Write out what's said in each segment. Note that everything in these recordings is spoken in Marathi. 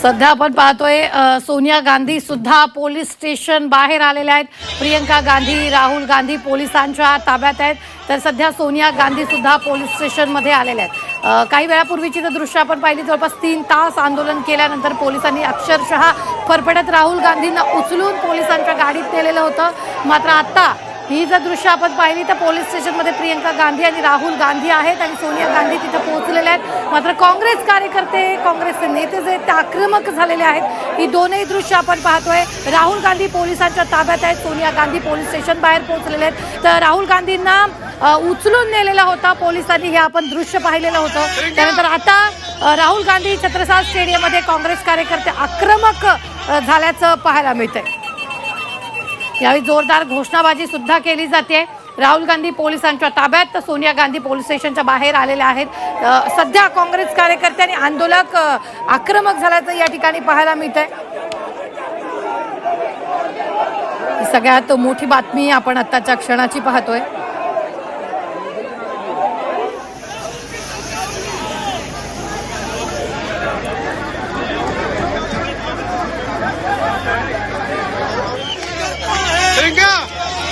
सध्या आपण पाहतोय सोनिया गांधी सुद्धा पोलीस स्टेशन बाहेर आलेल्या आहेत. प्रियंका गांधी, राहुल गांधी पोलिसांच्या ताब्यात आहेत. तर सध्या सोनिया गांधी सुद्धा पोलीस स्टेशनमध्ये आलेल्या आहेत. काही वेळापूर्वीची तर दृश्य आपण पाहिली. जवळपास 3 तास आंदोलन केल्यानंतर पोलिसांनी अक्षरशः फरफटत राहुल गांधींना उचलून पोलिसांच्या गाडीत नेलेलं होतं. मात्र आता ही जर दृश्य आपण पाहिली तर पोलीस स्टेशनमध्ये प्रियंका गांधी आणि राहुल गांधी आहेत आणि सोनिया गांधी तिथे पोहोचलेल्या आहेत. मात्र काँग्रेस कार्यकर्ते, काँग्रेसचे नेते जे ते आक्रमक झालेले आहेत. ही दोनही दृश्य आपण पाहतोय. राहुल गांधी पोलिसांच्या ताब्यात आहेत, सोनिया गांधी पोलीस स्टेशन बाहेर पोहोचलेले आहेत. तर राहुल गांधींना उचलून नेलेला होता पोलिसांनी, हे आपण दृश्य पाहिलेलं होतं. त्यानंतर आता राहुल गांधी छत्रसाल स्टेडियममध्ये काँग्रेस कार्यकर्ते आक्रमक झाल्याचं पाहायला मिळतंय. यावेळी जोरदार घोषणाबाजी सुद्धा केली जाते. राहुल गांधी पोलिसांच्या ताब्यात, तर सोनिया गांधी पोलीस स्टेशनच्या बाहेर आलेल्या आहेत. सध्या काँग्रेस कार्यकर्ते आणि आंदोलक आक्रमक झाल्याचं या ठिकाणी पाहायला मिळतंय. सगळ्यात मोठी बातमी आपण आत्ताच्या क्षणाची पाहतोय.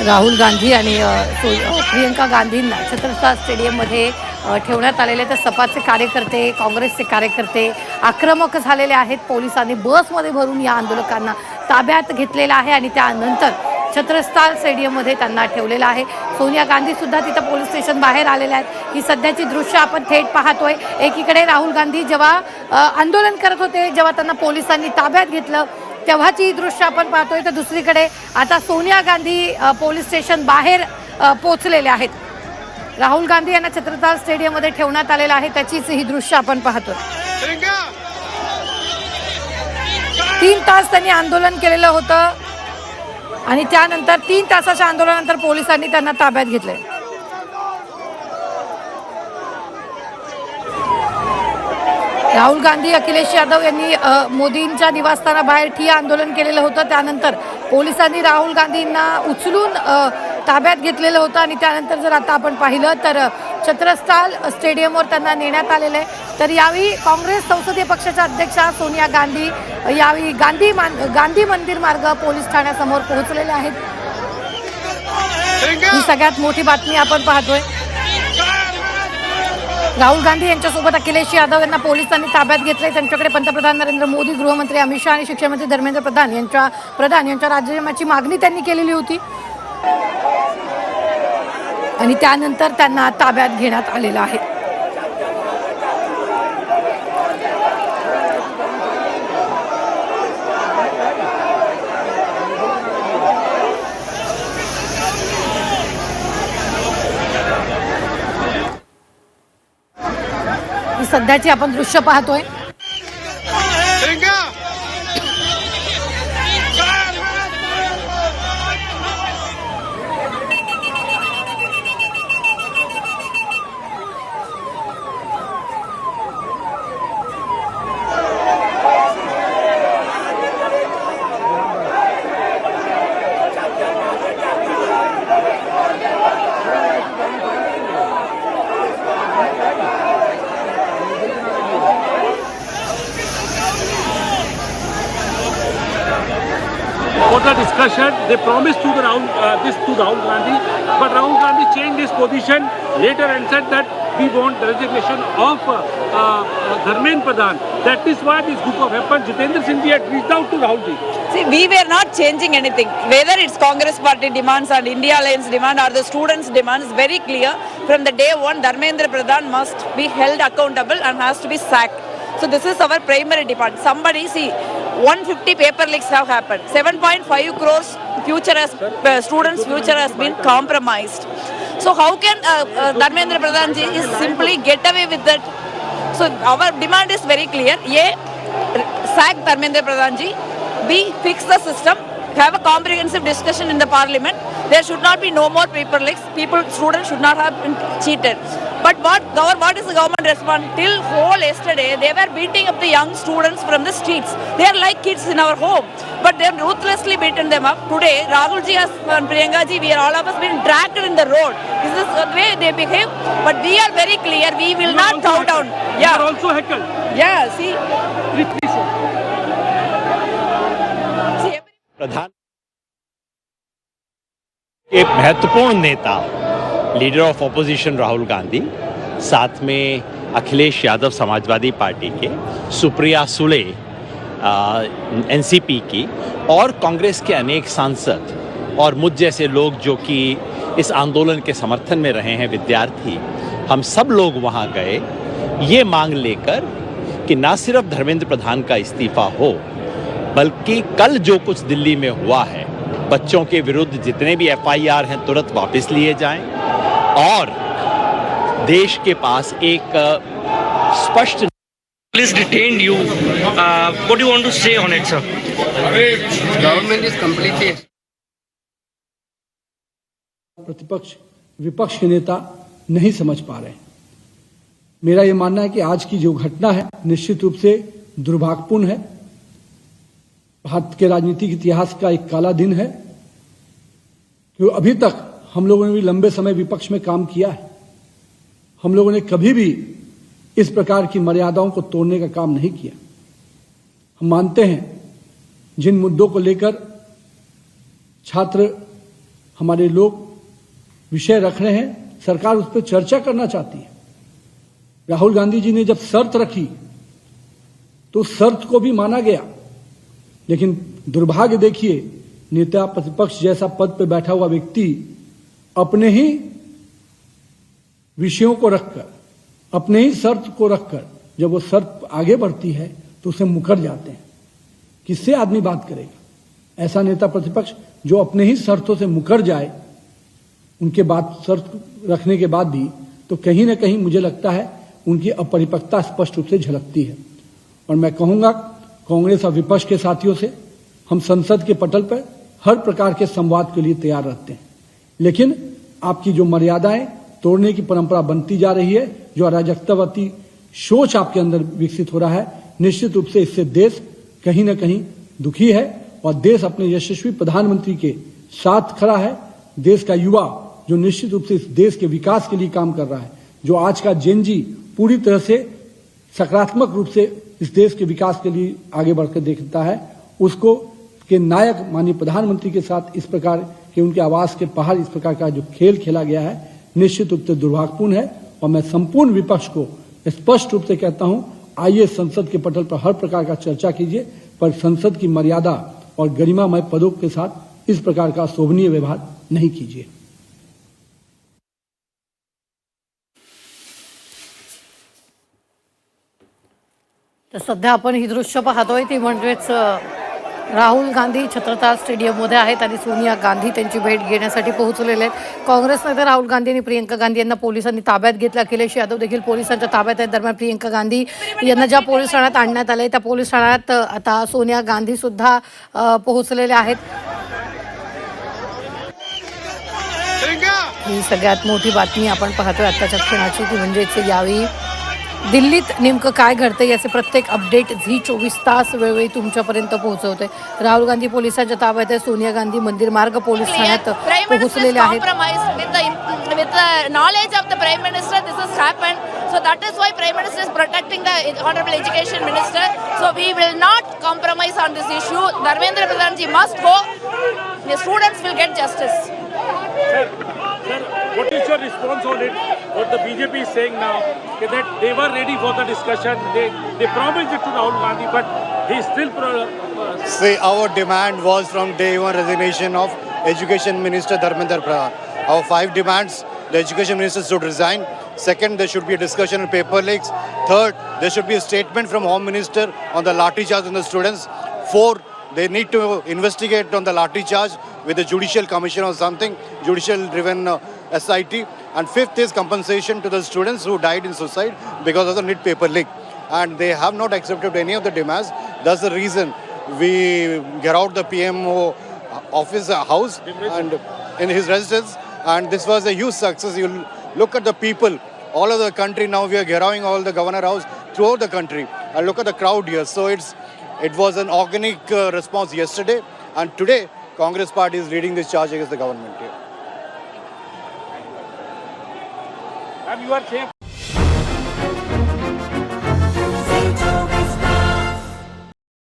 राहुल गांधी आणि प्रियंका गांधींना छत्रसाल स्टेडियममध्ये ठेवण्यात आलेले. तर सपाचे कार्यकर्ते, काँग्रेसचे कार्यकर्ते आक्रमक झालेले आहेत. पोलिसांनी बसमध्ये भरून या आंदोलकांना ताब्यात घेतलेलं आहे आणि त्यानंतर छत्रसाल स्टेडियममध्ये त्यांना ठेवलेलं आहे. सोनिया गांधी सुद्धा तिथं पोलीस स्टेशन बाहेर आलेल्या आहेत. ही सध्याची दृश्य आपण थेट पाहतोय. एकीकडे राहुल गांधी जेव्हा आंदोलन करत होते, जेव्हा त्यांना पोलिसांनी ताब्यात घेतलं तेव्हाची दृश्य आपण पाहतोय. तर दुसरीकडे आता सोनिया गांधी पोलीस स्टेशन बाहेर पोहोचलेले आहेत. राहुल गांधी यांना छत्रसाल स्टेडियममध्ये ठेवण्यात आलेलं आहे, त्याचीच ही दृश्य आपण पाहतोय. 3 तास त्यांनी आंदोलन केलेलं होतं आणि त्यानंतर 3 तासाच्या आंदोलनानंतर पोलिसांनी त्यांना ताब्यात घेतले. राहुल गांधी, अखिलेश यादव यांनी मोदींच्या निवासस्थानाबाहेर ठिय्या आंदोलन केलेलं होतं. त्यानंतर पोलिसांनी राहुल गांधींना उचलून ताब्यात घेतलेलं होतं आणि त्यानंतर जर आता आपण पाहिलं तर छत्रसाल स्टेडियमवर त्यांना नेण्यात आलेलं आहे. तर यावेळी काँग्रेस संसदीय पक्षाच्या अध्यक्षा सोनिया गांधी यावेळी गांधी मंदिर मार्ग पोलीस ठाण्यासमोर पोहोचलेले आहेत. ही सगळ्यात मोठी बातमी आपण पाहतोय. राहुल गांधी यांच्यासोबत अखिलेश यादव यांना पोलिसांनी ताब्यात घेतले. त्यांच्याकडे पंतप्रधान नरेंद्र मोदी, गृहमंत्री अमित शहा आणि शिक्षण मंत्री धर्मेंद्र प्रधान यांच्या राजीनाम्याची मागणी त्यांनी केलेली होती आणि त्यानंतर त्यांना ताब्यात घेण्यात आलेलं आहे. ही सध्याची आपण दृश्य पाहतोय. For the discussion, they promised to Rahul Gandhi, but Rahul Gandhi changed his position later and said that we want the resignation of Dharmendra Pradhan. That is why this group of happened. Jitendra Singh had reached out to Rahul Ji. See, we were not changing anything. Whether it's Congress party demands or India Alliance demand or the students' demands, very clear. From the day one, Dharmendra Pradhan must be held accountable and has to be sacked. So this is our primary demand. Somebody see, 150 paper leaks have happened. 7.5 crores students' future has been compromised. So how can Dharmendra Pradhan ji is simply get away with that? So our demand is very clear. A, sack Dharmendra Pradhan ji. B, fix the system. Have a comprehensive discussion in the parliament. There should not be no more paper leaks. Students should not have been cheated. But what is the government response? Till whole yesterday, they were beating up the young students from the streets. They are like kids in our home, but they have ruthlessly beaten them up. Today, Rahul ji and Priyanka ji, we are all of us been dragged in the road. This is the way they behave. But we are very clear. We will not bow down. You are also heckled. Yeah. See. Please. एक महत्वपूर्ण नेता leader of opposition Rahul Gandhi, साथ में अखिलेश यादव समाजवादी पार्टी के, सुप्रिया सुले एनसीपी की, और कांग्रेस के अनेक सांसद और मुझ जैसे लोग जो कि इस आंदोलन के समर्थन में रहे हैं, विद्यार्थी, हम सब लोग वहां गए ये मांग लेकर कि ना सिर्फ धर्मेंद्र प्रधान का इस्तीफा हो, बल्कि कल जो कुछ दिल्ली में हुआ है, बच्चों के विरुद्ध जितने भी एफआईआर हैं तुरंत वापस लिए जाएं और देश के पास एक स्पष्ट Police detained you. What do you want to say on it, sir? Government is completely. प्रतिपक्ष विपक्ष के नेता नहीं समझ पा रहे हैं। मेरा ये मानना है कि आज की जो घटना है निश्चित रूप से दुर्भाग्यपूर्ण है। भारत के राजनीतिक इतिहास का एक काला दिन है कि अभी तक हम लोगों ने भी लंबे समय विपक्ष में काम किया है। हम लोगों ने कभी भी इस प्रकार की मर्यादाओं को तोड़ने का काम नहीं किया। हम मानते हैं जिन मुद्दों को लेकर छात्र हमारे लोग विषय रख रहे हैं, सरकार उस पर चर्चा करना चाहती है। राहुल गांधी जी ने जब शर्त रखी तो उस शर्त को भी माना गया, लेकिन दुर्भाग्य देखिए, नेता प्रतिपक्ष जैसा पद पर बैठा हुआ व्यक्ति अपने ही विषयों को रखकर, अपने ही शर्त को रखकर जब वो शर्त आगे बढ़ती है तो उसे मुकर जाते हैं। किससे आदमी बात करेगा? ऐसा नेता प्रतिपक्ष जो अपने ही शर्तों से मुकर जाए, उनके बाद शर्त रखने के बाद भी, तो कहीं ना कहीं मुझे लगता है उनकी अपरिपक्वता स्पष्ट रूप से झलकती है। और मैं कहूंगा कांग्रेस और विपक्ष के साथियों से, हम संसद के पटल पर हर प्रकार के संवाद के लिए तैयार रहते हैं, लेकिन आपकी जो मर्यादाएं तोड़ने की परंपरा बनती जा रही है, जो अराजकतावादी सोच आपके अंदर विकसित हो रहा है, निश्चित रूप से इससे देश कहीं ना कहीं दुखी है और देश अपने यशस्वी प्रधानमंत्री के साथ खड़ा है। देश का युवा जो निश्चित रूप से इस देश के विकास के लिए काम कर रहा है, जो आज का जेनजी पूरी तरह से सकारात्मक रूप से इस देश के विकास के लिए आगे बढ़कर देखता है, उसको के नायक माननीय प्रधानमंत्री के साथ इस प्रकार के उनके आवास के बाहर इस प्रकार का जो खेल खेला गया है, निश्चित रूप से दुर्भाग्यपूर्ण है। और मैं संपूर्ण विपक्ष को स्पष्ट रूप से कहता हूं, आइए संसद के पटल पर हर प्रकार का चर्चा कीजिए, पर संसद की मर्यादा और गरिमामय पदों के साथ इस प्रकार का शोभनीय व्यवहार नहीं कीजिए। तर सध्या आपण ही दृश्य पाहतोय ती म्हणजेच राहुल गांधी छत्रसाल स्टेडियममध्ये आहेत आणि सोनिया गांधी त्यांची भेट घेण्यासाठी पोहोचलेले आहेत। काँग्रेस नेते राहुल गांधी आणि प्रियंका गांधी यांना पोलिसांनी ताब्यात घेतलं। अखिलेश यादव देखील पोलिसांच्या ताब्यात आहेत। दरम्यान प्रियंका गांधी यांना ज्या पोलीस ठाण्यात आणण्यात आले त्या पोलीस ठाण्यात आता सोनिया गांधी सुद्धा पोहोचलेल्या आहेत। ही सगळ्यात मोठी बातमी आपण पाहतोय आताच्या क्षणाची, ती म्हणजेच यावेळी दिल्लीत नेमकं काय घडतंय याचे प्रत्येक अपडेट झी 24 तास वेळोवेळी तुमच्यापर्यंत पोहोचवते। राहुल गांधी पोलिसांच्या ताब्यात आहे। सोनिया गांधी मंदिर मार्ग पोलीस ठाण्यात पोहोचलेले आहेत। With the knowledge of the Prime Minister, this has happened. So that is why Prime Minister is protecting the Honorable Education Minister. So we will not compromise on this issue. Dharmendra Pradhan ji must go. The students will get justice. Sir, what is your response on it? What the BJP is saying now, that they were ready for the discussion. They promised it to Rahul Gandhi, but he still. See, our demand was from day one resignation of Education Minister Dharmendra Pradhan. Our 5 demands: the Education Minister should resign. Second, there should be a discussion on paper leaks. Third, there should be a statement from Home Minister on the lathi charge on the students. Fourth, they need to investigate on the lathi charge with the Judicial Commission or something, judicial driven SIT. And fifth is compensation to the students who died in suicide because of the NEET paper leak. And they have not accepted any of the demands. That's the reason we get out the PMO office house and in his residence. And this was a huge success. You look at the people all over the country. Now we are garrowing all the governor house throughout the country. And look at the crowd here. So it was an organic response yesterday. And today, Congress party is leading this charge against the government here. And you are safe